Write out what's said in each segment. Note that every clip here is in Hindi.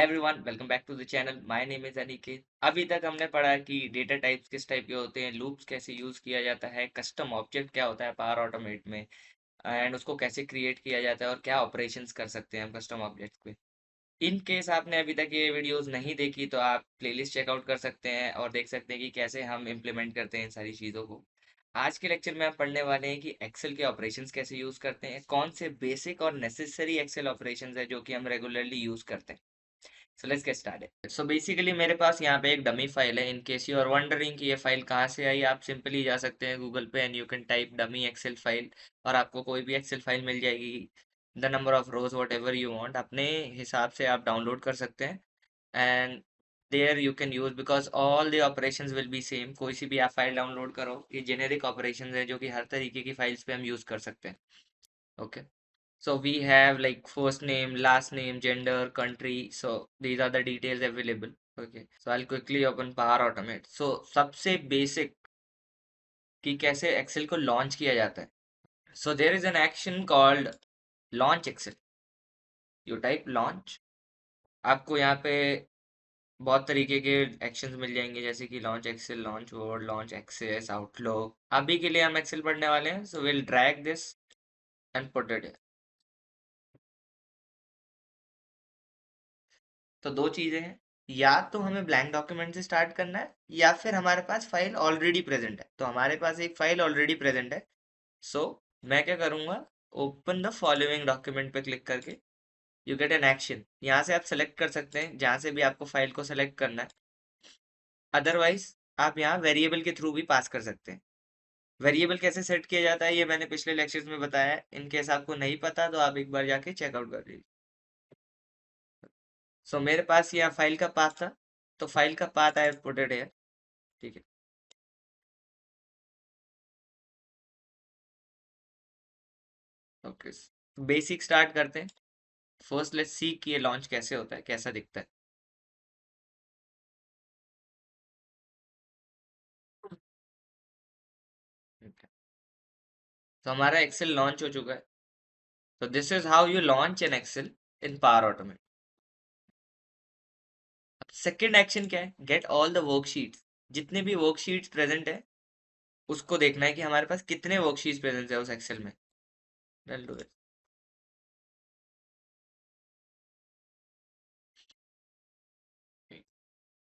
Everyone welcome back to the channel. My name is Aniket. अभी तक हमने पढ़ा कि डेटा टाइप्स किस टाइप के होते हैं, लूप्स कैसे यूज किया जाता है, कस्टम ऑब्जेक्ट क्या होता है पावर ऑटोमेट में, एंड उसको कैसे क्रिएट किया जाता है और क्या ऑपरेशंस कर सकते हैं हम कस्टम ऑब्जेक्ट पे। इन केस आपने अभी तक ये वीडियोस नहीं देखी तो आप प्लेलिस्ट चेकआउट कर सकते हैं और देख सकते हैं कि कैसे हम इम्प्लीमेंट करते हैं इन सारी चीज़ों को। आज के लेक्चर में हम पढ़ने वाले हैं कि एक्सेल के ऑपरेशंस कैसे यूज करते हैं, कौन से बेसिक और नेसेसरी एक्सेल ऑपरेशंस है जो कि हम रेगुलरली यूज करते हैं। So let's get started. So basically मेरे पास यहाँ पे एक डमी फाइल है। In case you are wondering कि ये फाइल कहाँ से आई, आप सिंपली जा सकते हैं गूगल पे and you can type dummy excel file और आपको कोई भी एक्सेल फाइल मिल जाएगी। The number of rows whatever you want अपने हिसाब से आप डाउनलोड कर सकते हैं and there you can use because all the operations will be same. कोई सी भी आप फाइल डाउनलोड करो, ये जेनेरिक ऑपरेशंस है जो कि हर तरीके की फाइल्स पे हम यूज कर सकते हैं। Okay, so we have like first name, last name, gender, country. So these are the details available. Okay, so I'll quickly open Power Automate. So सबसे basic कि कैसे Excel को launch किया जाता है. So there is an action called launch Excel. You type launch. आपको यहाँ पे बहुत तरीके के एक्शंस मिल जाएंगे जैसे कि launch excel, launch word, launch access, outlook. अभी के लिए हम एक्सेल पढ़ने वाले हैं, so will drag this and put it. तो दो चीजें हैं, या तो हमें ब्लैंक डॉक्यूमेंट से स्टार्ट करना है या फिर हमारे पास फाइल ऑलरेडी प्रेजेंट है। तो हमारे पास एक फाइल ऑलरेडी प्रेजेंट है। सो मैं क्या करूंगा, ओपन द फॉलोइंग डॉक्यूमेंट पे क्लिक करके यू गेट एन एक्शन। यहाँ से आप सेलेक्ट कर सकते हैं जहाँ से भी आपको फाइल को सेलेक्ट करना है। अदरवाइज आप यहाँ वेरिएबल के थ्रू भी पास कर सकते हैं। वेरिएबल कैसे सेट किया जाता है ये मैंने पिछले लेक्चर्स में बताया है। इन केस आपको नहीं पता तो आप एक बार जाके चेकआउट कर लीजिए। सो मेरे पास यहाँ फाइल का पाथ था, तो फाइल का path I put it here. ठीक है, ओके, बेसिक स्टार्ट करते हैं। फर्स्ट लेट्स सी कि ये लॉन्च कैसे होता है, कैसा दिखता है। Okay. तो हमारा एक्सेल लॉन्च हो चुका है। तो this is how you launch an excel in power automate. अब सेकंड एक्शन क्या है, गेट ऑल द वर्कशीट्स। जितने भी वर्कशीट्स प्रेजेंट है उसको देखना है कि हमारे पास कितने वर्कशीट्स प्रेजेंट है उस एक्सेल में। I'll do it.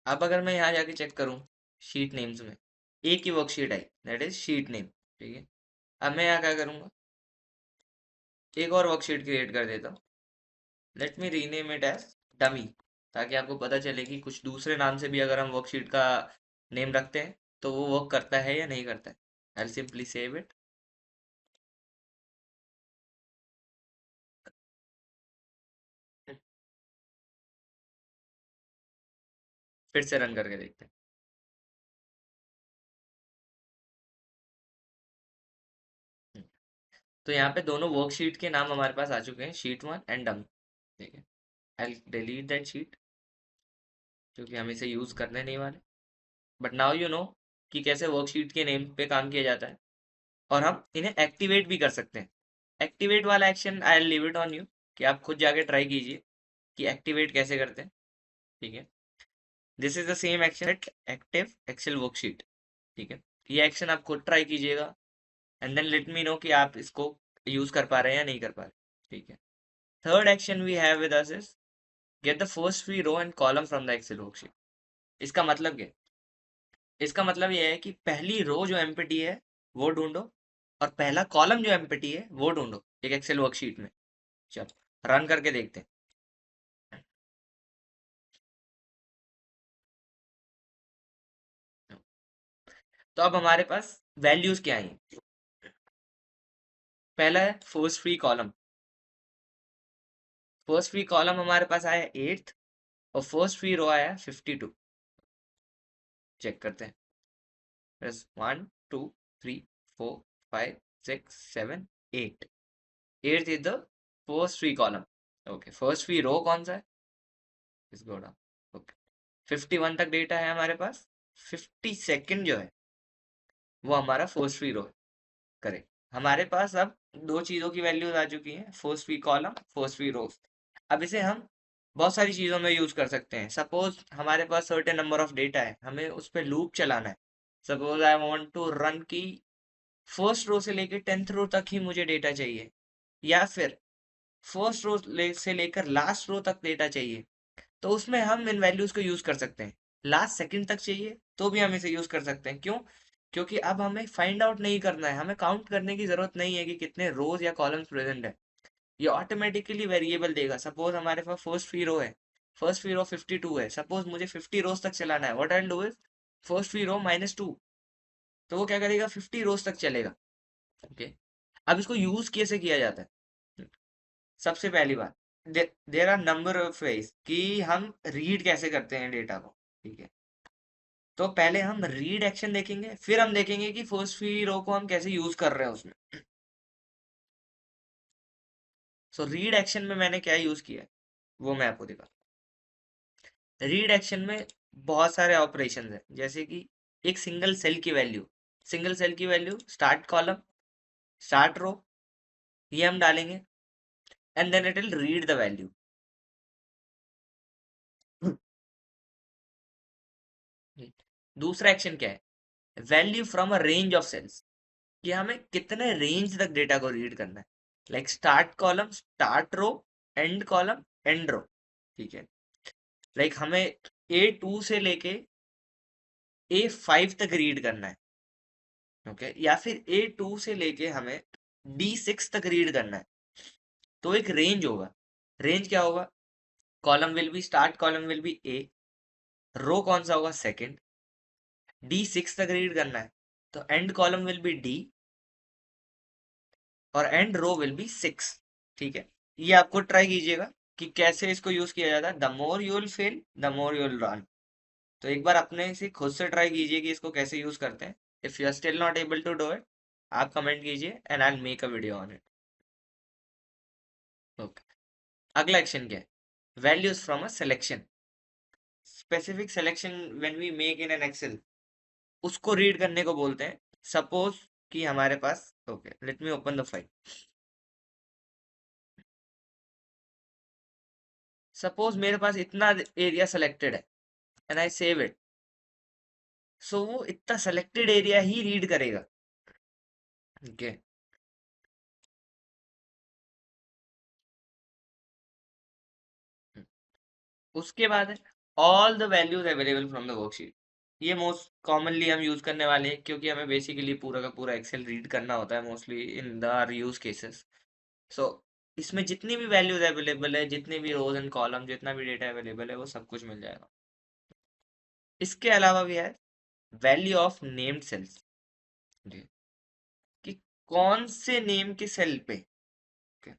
अब अगर मैं यहाँ जाके चेक करूँ शीट नेम्स में, एक ही वर्कशीट आई, दैट इज शीट नेम। ठीक है, अब मैं यहाँ क्या करूँगा, एक और वर्कशीट क्रिएट कर देता हूँ। Let me rename it as dummy, ताकि आपको पता चले कि कुछ दूसरे नाम से भी अगर हम वर्कशीट का नेम रखते हैं तो वो वर्क करता है या नहीं करता है। I simply save it. फिर से रन करके देखते हैं। हम्म, तो यहाँ पे दोनों वर्कशीट के नाम हमारे पास आ चुके हैं, शीट वन एंड डमी। ठीक है, आई डिलीट दैट शीट क्योंकि हम इसे यूज करने नहीं वाले। बट नाउ यू नो कि कैसे वर्कशीट के नेम पे काम किया जाता है और हम इन्हें एक्टिवेट भी कर सकते हैं। एक्टिवेट वाला action I leave it on you, कि आप खुद जाके ट्राई कीजिए कि एक्टिवेट कैसे करते हैं। ठीक है, this is the same action at active excel worksheet. ठीक है, ये एक्शन आप खुद ट्राई कीजिएगा and then let me know कि आप इसको यूज कर पा रहे हैं या नहीं कर पा रहे। ठीक है, third action we have with us is get the first free row and column from the excel worksheet. इसका मतलब क्या है, इसका मतलब ये है कि पहली रो जो एम्प्टी है वो ढूंढो और पहला कॉलम जो एम्प्टी है वो ढूंढो एक एक्सेल वर्कशीट में। चलो रन करके देखते हैं। तो अब हमारे पास वैल्यूज क्या आई, पहला है first free column. First free column हमारे पास आया 8th और फर्स्ट फ्री रो आया 52। चेक करते हैं, बस 1 2 3 4 5 6 7 8। 8th is the first free column. Okay, first free row कौन सा है, इस गो डाउन। ओके, 51 तक डेटा है हमारे पास। 52nd जो है वो हमारा फर्स्ट फ्री रो है। करेक्ट, हमारे पास अब दो चीजों की वैल्यूज आ चुकी हैं, first free column, first free rows. अब इसे हम बहुत सारी चीज़ों में यूज़ कर सकते हैं। सपोज हमारे पास सर्टेन नंबर ऑफ डेटा है, हमें उस पर लूप चलाना है। Suppose I want to run की फर्स्ट रो से लेकर 10th रो तक ही मुझे डेटा चाहिए, या फिर फर्स्ट रो से लेकर लास्ट रो तक डेटा चाहिए, तो उसमें हम इन वैल्यूज को यूज कर सकते हैं। लास्ट सेकंड तक चाहिए तो भी हम इसे यूज कर सकते हैं। क्यों? क्योंकि अब हमें फाइंड आउट नहीं करना है, हमें काउंट करने की जरूरत नहीं है कि कितने रोज या कॉलम्स प्रेजेंट है। ये ऑटोमेटिकली वेरिएबल देगा। सपोज हमारे पास फर्स्ट फ्री रो है, फर्स्ट फ्री रो 52 है, सपोज मुझे 50 रोज तक चलाना है, what I do is first free row -2, तो वो क्या करेगा, 50 रोज तक चलेगा। ओके, अब इसको यूज कैसे किया जाता है? सबसे पहली बात, there are number of ways कि हम रीड कैसे करते हैं डेटा को। ठीक है, तो पहले हम रीड एक्शन देखेंगे, फिर हम देखेंगे कि फर्स्ट फ्री रो को हम कैसे यूज कर रहे हैं उसमें। सो रीड एक्शन में मैंने क्या यूज किया है वो मैं आपको दिखा। रीड एक्शन में बहुत सारे ऑपरेशन है, जैसे कि एक सिंगल सेल की वैल्यू, सिंगल सेल की value start column, start row, ये हम डालेंगे, and then it will read the value. दूसरा एक्शन क्या है, value from a range of cells, कि हमें कितने रेंज तक डेटा को रीड करना है। Like start column, start row, and column, end row. ठीक है, लाइक हमें A2 से लेके A5 तक रीड करना है। ओके, या फिर A2 से लेके हमें D6 तक रीड करना है, तो एक रेंज होगा। रेंज क्या होगा, column will be, start column will be A, रो कौन सा होगा, सेकंड, D6 तक रीड करना है, तो and column will be D और एंड रो विल बी 6। ठीक है, ये आपको ट्राई कीजिएगा कि कैसे इसको यूज किया जाता है। The more you will fail the more you will run. तो एक बार अपने से खुद से ट्राई कीजिए कि इसको कैसे यूज करते हैं। If you are still not able to do it, आप कमेंट कीजिए and I will make a video on it. Okay, अगला एक्शन क्या है, values from a selection, specific selection when we make in an Excel, उसको रीड करने को बोलते हैं। सपोज कि हमारे पास, okay let me open the file. Suppose मेरे पास इतना एरिया सेलेक्टेड है and I save it, so वो इतना सेलेक्टेड एरिया ही रीड करेगा। ठीक है, उसके बाद है all the values available from the worksheet. ये मोस्ट कॉमनली हम यूज करने वाले हैं, क्योंकि हमें बेसिकली पूरा का पूरा एक्सेल रीड करना होता है mostly in the R use cases. So इसमें जितनी भी वैल्यूज अवेलेबल है, जितने भी रोज एंड कॉलम, जितना भी डेटा अवेलेबल है, वो सब कुछ मिल जाएगा। इसके अलावा भी है वैल्यू ऑफ नेम्ड सेल्स, कि कौन से नेम के सेल पे। Okay,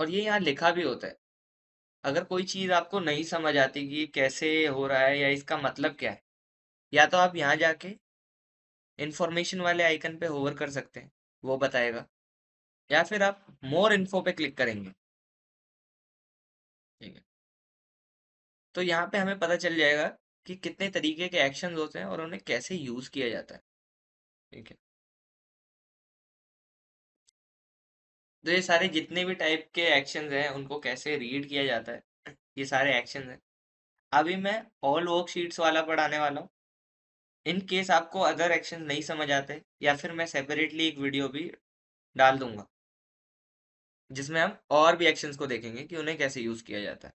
और ये यहाँ लिखा भी होता है। अगर कोई चीज आपको नहीं समझ आती कि ये कैसे हो रहा है या इसका मतलब क्या है, या तो आप यहाँ जाके इंफॉर्मेशन वाले आइकन पे होवर कर सकते हैं, वो बताएगा, या फिर आप मोर इन्फो पे क्लिक करेंगे। ठीक है, तो यहाँ पे हमें पता चल जाएगा कि कितने तरीके के एक्शंस होते हैं और उन्हें कैसे यूज किया जाता है। ठीक है, तो ये सारे जितने भी टाइप के एक्शंस हैं उनको कैसे रीड किया जाता है, ये सारे एक्शंस हैं। अभी मैं ऑल वर्कशीट्स वाला पढ़ाने वाला हूँ। इन केस आपको अदर एक्शंस नहीं समझ आते, या फिर मैं सेपरेटली एक वीडियो भी डाल दूंगा जिसमें हम और भी एक्शंस को देखेंगे कि उन्हें कैसे यूज किया जाता है।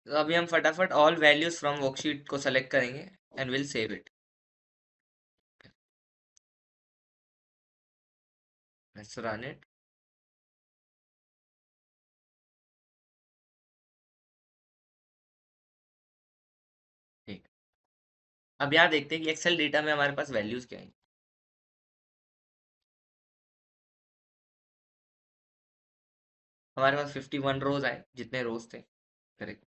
तो अभी हम फटाफट ऑल वैल्यूज फ्रॉम वर्कशीट को सेलेक्ट करेंगे and will save it. Let's run it. ठीक, अब यहाँ देखते हैं कि एक्सेल डेटा में हमारे पास वैल्यूज क्या है। हमारे पास 51 रोज आए, जितने रोज थे, करेक्ट,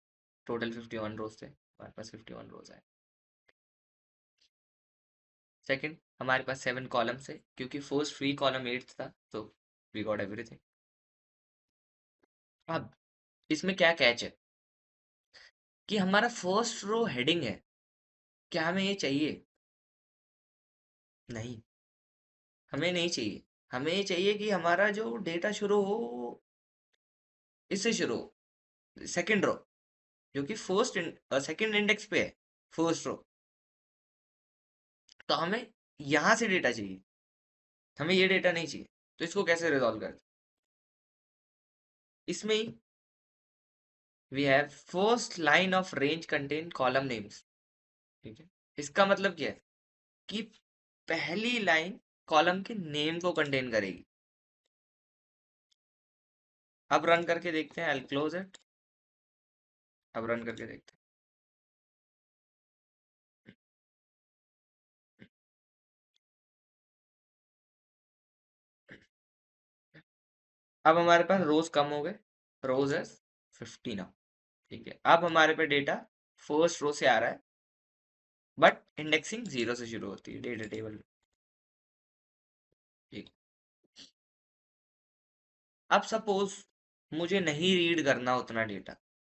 टोटल 51 रोज थे, हमारे पास 51 रोज आए। सेकंड, हमारे पास 7 कॉलम्स है, क्योंकि फर्स्ट फ्री कॉलम 8 था, तो वी गॉट एवरीथिंग। अब इसमें क्या कैच है कि हमारा फर्स्ट रो हेडिंग है, क्या हमें ये चाहिए? नहीं, हमें नहीं चाहिए। हमें ये चाहिए कि हमारा जो डेटा शुरू हो वो इससे शुरू हो, सेकंड रो, जो कि सेकंड इंडेक्स पे है, फर्स्ट रो। तो हमें यहाँ से डेटा चाहिए, हमें ये डेटा नहीं चाहिए। तो इसको कैसे रिजॉल्व करते? इसमें ही we have first line of range contain column names. ठीक है, इसका मतलब क्या है कि पहली लाइन कॉलम के नेम को कंटेन करेगी। अब रन करके देखते हैं, आई क्लोज इट। अब रन करके देखते हैं। अब हमारे पास रोज कम हो गए, रोज है 50 नाउ। ठीक है, अब हमारे पे डेटा फर्स्ट रो से आ रहा है, बट इंडेक्सिंग जीरो से शुरू होती है डेटा टेबल में। ठीक। अब सपोज मुझे नहीं रीड करना उतना डेटा,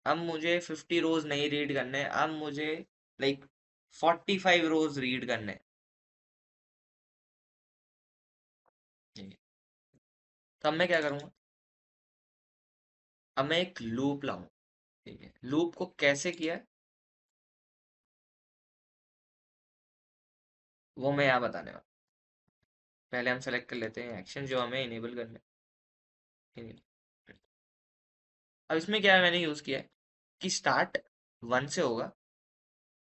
अब मुझे 50 रोज नहीं रीड करने, अब मुझे लाइक 45 रोज रीड करने। ठीक है, तो अब मैं क्या करूंगा? अब मैं एक लूप लाऊं। ठीक है, लूप को कैसे किया है वो मैं यहाँ बताने वाला। पहले हम सेलेक्ट कर लेते हैं एक्शन जो हमें इनेबल करने। अब इसमें क्या है, मैंने यूज किया है कि स्टार्ट 1 से होगा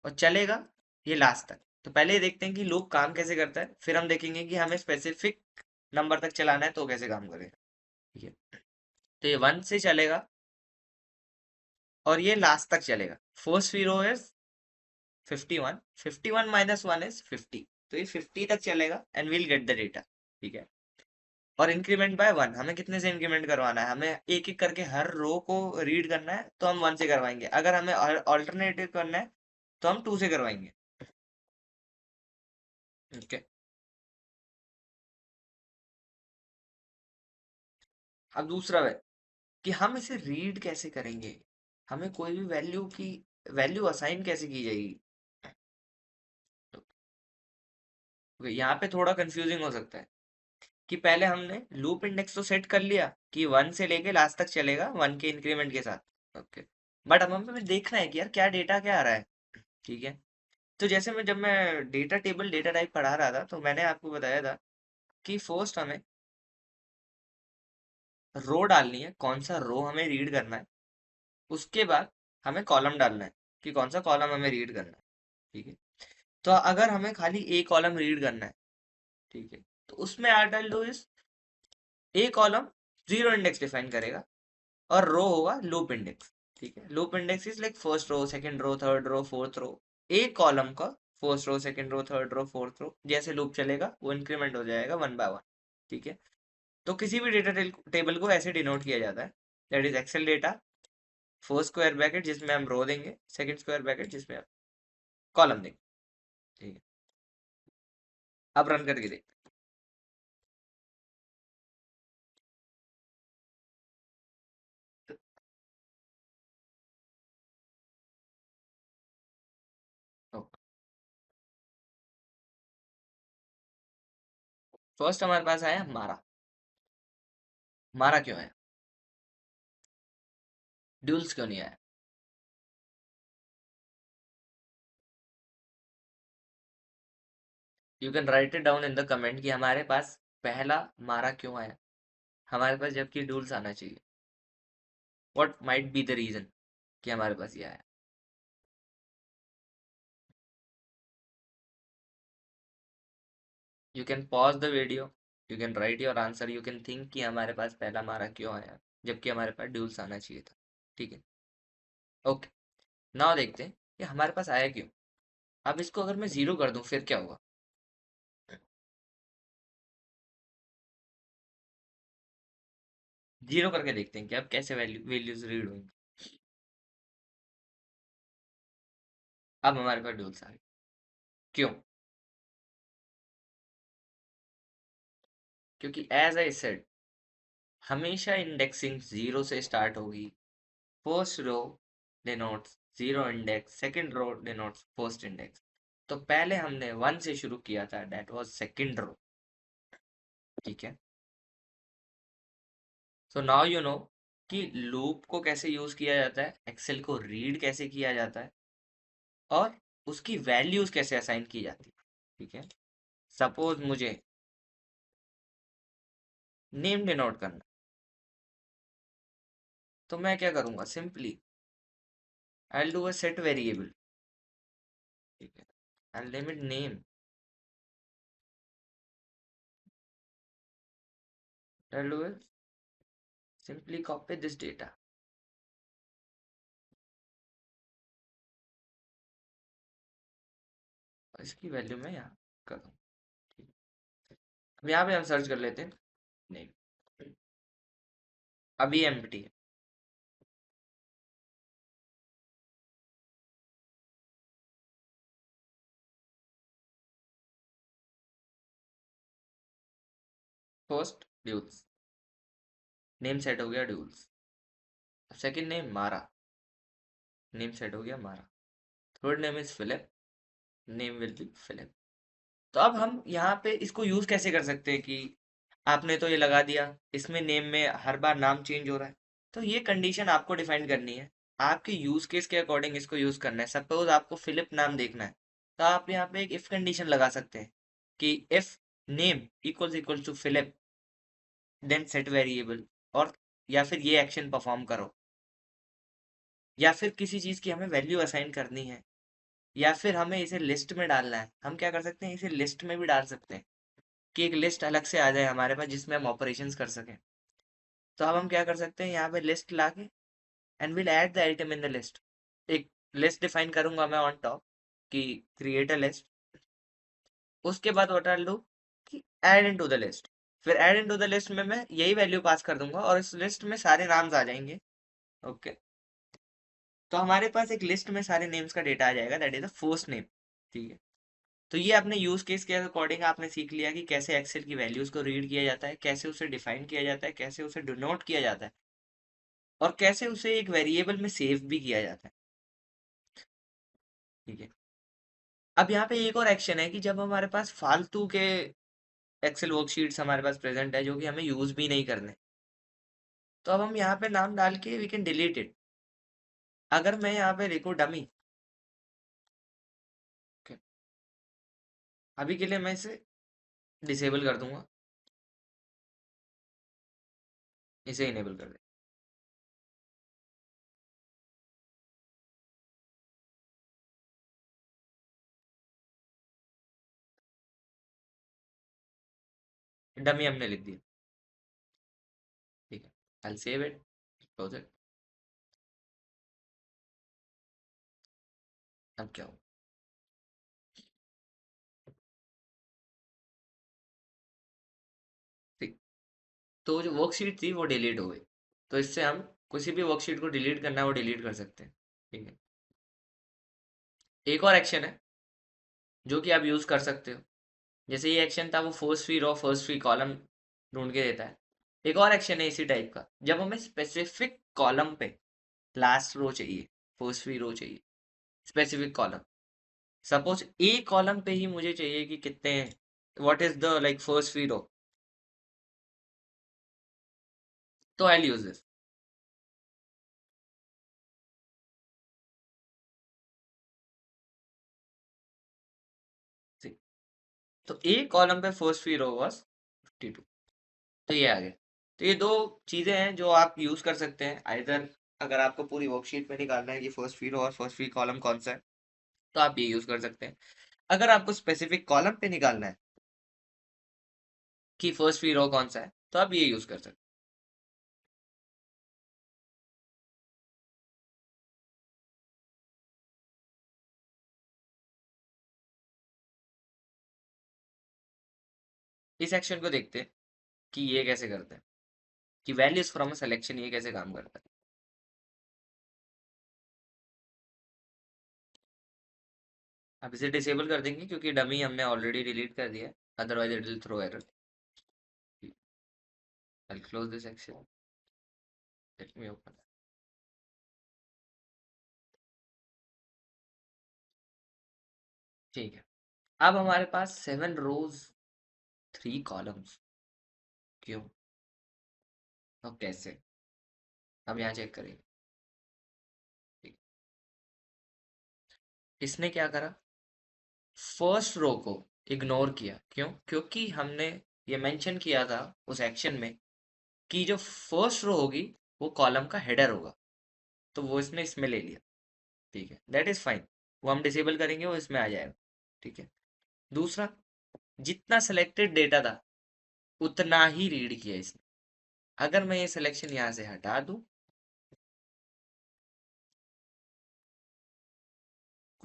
और चलेगा ये लास्ट तक। तो पहले ये देखते हैं कि लूप काम कैसे करता है, फिर हम देखेंगे कि हमें स्पेसिफिक नंबर तक चलाना है तो कैसे काम करेगा। ठीक है, तो ये 1 से चलेगा और ये लास्ट तक चलेगा। First zero is 51, 51 minus 1 is 50, तो ये 50 तक चलेगा and will get the data. ठीक है, और इंक्रीमेंट बाय 1, हमें कितने से इंक्रीमेंट करवाना है? हमें एक एक करके हर रो को रीड करना है, तो हम 1 से करवाएंगे। अगर हमें ऑल्टरनेटिव करना है तो हम 2 से करवाएंगे। ओके, अब दूसरा है कि हम इसे रीड कैसे करेंगे, हमें कोई भी वैल्यू की वैल्यू असाइन कैसे की जाएगी। तो यहाँ पे थोड़ा कंफ्यूजिंग हो सकता है कि पहले हमने लूप इंडेक्स तो सेट कर लिया कि 1 से लेके लास्ट तक चलेगा 1 के इंक्रीमेंट के साथ। ओके, बट अब हमें देखना है कि यार क्या डेटा क्या आ रहा है। ठीक है, तो जैसे मैं जब मैं डेटा टेबल डेटा टाइप पढ़ा रहा था तो मैंने आपको बताया था कि फर्स्ट हमें रो डालनी है, कौन सा रो हमें रीड करना है। उसके बाद हमें कॉलम डालना है कि कौन सा कॉलम हमें रीड करना है। ठीक है, तो अगर हमें खाली ए कॉलम रीड करना है, ठीक है, तो उसमें आर डाल दो इस A column zero index define करेगा और रो होगा लूप इंडेक्स। ठीक है, loop index is like first row, second row, third row, fourth row. A column का first row, second row, third row, fourth row जैसे लूप चलेगा वो इंक्रीमेंट हो जाएगा 1 बाय 1। ठीक है, तो किसी भी डेटा टेबल को ऐसे डिनोट किया जाता है, that is excel data, first square bracket जिसमें हम रो देंगे, सेकंड स्क्वायर ब्रैकेट जिसमें हम कॉलम देंगे। ठीक है, अब रन करके देखते हैं। फर्स्ट हमारे पास आया मारा। मारा क्यों है? ड्यूल्स क्यों नहीं आया? You can right it down in the comment कि हमारे पास पहला मारा क्यों आया हमारे पास, जबकि ड्यूल्स आना चाहिए। What might be the reason कि हमारे पास ये आया? You can pause the video, you can write your answer, you can think कि हमारे पास पहला मारा क्यों आया जबकि हमारे पास ड्यूल्स आना चाहिए था। ठीक है, ओके, नाउ देखते हैं कि हमारे पास आया क्यों। अब इसको अगर मैं जीरो कर दूं फिर क्या होगा? जीरो करके देखते हैं कि अब कैसे वैल्यूज रीड होंगी। अब हमारे पास ड्यूल्स आ गए। क्यों? क्योंकि एज आई सेड हमेशा इंडेक्सिंग जीरो से स्टार्ट होगी first row denotes zero index, second row denotes first index. तो पहले हमने वन से शुरू किया था, दैट वाज सेकंड रो। ठीक है, सो नाउ यू नो कि लूप को कैसे यूज किया जाता है, एक्सेल को रीड कैसे किया जाता है, और उसकी वैल्यूज कैसे असाइन की जाती है। ठीक है, सपोज मुझे नेम डिनोट करना, तो मैं क्या करूंगा, simply I do a set variable. ठीक है, I limit name, I do simply copy this data, इसकी वैल्यू मैं यहाँ कर दूँ। ठीक है, अब यहाँ पे हम सर्च कर लेते हैं नेम, अभी एम्प्टी है। फर्स्ट ड्यूल्स, नेम सेट हो गया ड्यूल्स। Second name Mara, name set हो गया Mara. Third name is Philip, name will be Philip. तो अब हम यहाँ पे इसको यूज कैसे कर सकते हैं कि आपने तो ये लगा दिया, इसमें नेम में हर बार नाम चेंज हो रहा है, तो ये कंडीशन आपको डिफाइन करनी है, आपके यूज केस के अकॉर्डिंग इसको यूज करना है। सपोज आपको फिलिप नाम देखना है, तो आप यहाँ पे एक इफ कंडीशन लगा सकते हैं कि if name equals to Philip then set variable, और या फिर ये एक्शन परफॉर्म करो, या फिर किसी चीज की हमें वैल्यू असाइन करनी है, या फिर हमें इसे लिस्ट में डालना है, हम क्या कर सकते हैं, इसे लिस्ट में भी डाल सकते हैं कि एक लिस्ट अलग से आ जाए हमारे पास जिसमें हम ऑपरेशंस कर सकें। तो अब हम क्या कर सकते हैं, यहाँ पे लिस्ट लाके and will add the item in the list. एक लिस्ट डिफाइन करूंगा मैं ऑन टॉप कि क्रिएट अ लिस्ट, उसके बाद व्हाट आई डू कि ऐड इनटू द लिस्ट, फिर ऐड इनटू द लिस्ट में मैं यही वैल्यू पास कर दूंगा और इस लिस्ट में सारे नाम्स आ जाएंगे। ओके, तो हमारे पास एक लिस्ट में सारे नेम्स का डेटा आ जाएगा, that is the first name. ठीक है, तो ये अपने यूज केस के अकॉर्डिंग आपने सीख लिया कि कैसे एक्सेल की वैल्यूज को रीड किया जाता है, कैसे उसे डिफाइन किया जाता है, कैसे उसे डिनोट किया जाता है, और कैसे उसे एक वेरिएबल में सेव भी किया जाता है। ठीक है, अब यहाँ पे एक और एक्शन है कि जब हमारे पास फालतू के एक्सेल वर्कशीट्स हमारे पास प्रेजेंट है जो कि हमें यूज भी नहीं करने, तो अब हम यहाँ पे नाम डाल के वी कैन डिलीट इट। अगर मैं यहाँ पे लिखूँ डमी, अभी के लिए मैं इसे डिसेबल कर दूंगा, इसे इनेबल कर दे। डमी हमने लिख दिया। ठीक है, आई सेव इट, क्लोज इट। अब क्या हो, ठीक, तो जो वर्कशीट थी वो डिलीट हो गई, तो इससे हम किसी भी वर्कशीट को डिलीट करना है वो डिलीट कर सकते हैं। ठीक है, एक और एक्शन है जो कि आप यूज कर सकते हो, जैसे ये एक्शन था वो first free row first free column ढूंढ के देता है। एक और एक्शन है इसी टाइप का, जब हमें स्पेसिफिक कॉलम पे लास्ट रो चाहिए, फर्स्ट फ्री रो चाहिए, specific column, suppose A column पे ही मुझे चाहिए कि कितने, what is the like first free row, तो आई यूज दिस। तो ए कॉलम पे फर्स्ट फ्री रो वाज 52, तो ये आ गया। तो ये दो चीजें हैं जो आप यूज कर सकते हैं, आइदर अगर आपको पूरी वर्कशीट में निकालना है कि फर्स्ट फ्री रो और फर्स्ट फ्री कॉलम कौन सा है, तो आप ये यूज कर सकते हैं। अगर आपको स्पेसिफिक कॉलम पे निकालना है कि फर्स्ट फ्री रो कौन सा है, तो आप ये यूज कर सकते हैं। इस एक्शन को देखते हैं कि ये कैसे करते हैं, कि वैल्यूज फ्रॉम अ सिलेक्शन ये कैसे काम करता है। अब इसे डिसेबल कर देंगे क्योंकि डमी हमने ऑलरेडी डिलीट कर दिया है, otherwise it will throw error. I close this action, let me open. ठीक है। अब हमारे पास 7 रोज 3 कॉलम्स। क्यों और कैसे, अब यहाँ चेक करेंगे। ठीक। इसने क्या करा, फर्स्ट रो को इग्नोर किया। क्यों? क्योंकि हमने ये मेंशन किया था उस एक्शन में कि जो फर्स्ट रो होगी वो कॉलम का हेडर होगा, तो वो इसने इसमें ले लिया। ठीक है, दैट इज फाइन। वो हम डिसेबल करेंगे, वो इसमें आ जाएगा। ठीक है। दूसरा, जितना सिलेक्टेड डेटा था उतना ही रीड किया इसने। अगर मैं ये सिलेक्शन यहाँ से हटा दूं,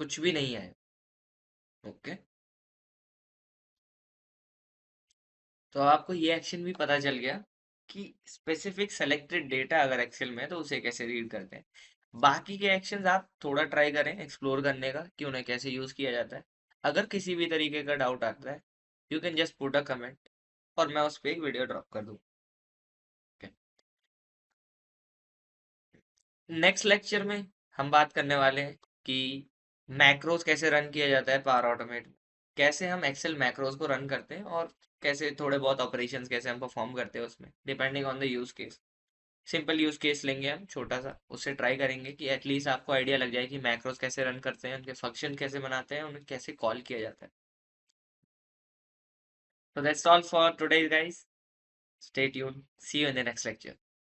कुछ भी नहीं आएगा। ओके। तो आपको ये एक्शन भी पता चल गया कि स्पेसिफिक सेलेक्टेड डेटा अगर एक्सेल में है तो उसे कैसे रीड करते हैं। बाकी के एक्शंस आप थोड़ा ट्राई करें एक्सप्लोर करने का कि उन्हें कैसे यूज किया जाता है। अगर किसी भी तरीके का डाउट आता है, you can just put a comment और मैं उस पर एक वीडियो ड्रॉप कर दूँ। नेक्स्ट लेक्चर में हम बात करने वाले हैं कि मैक्रोज कैसे रन किया जाता है पावर ऑटोमेट, कैसे हम एक्सेल मैक्रोज को रन करते हैं और कैसे थोड़े बहुत ऑपरेशंस कैसे हम परफॉर्म करते हैं उसमें, depending on the use case. Simple use case लेंगे हम छोटा सा, उससे ट्राई करेंगे कि एटलीस्ट आपको आइडिया लग जाए कि मैक्रोज कैसे रन करते हैं, उनके फंक्शन कैसे बनाते हैं, उन्हें कैसे कॉल किया जाता है। So that's all for today guys. Stay tuned. See you in the next lecture.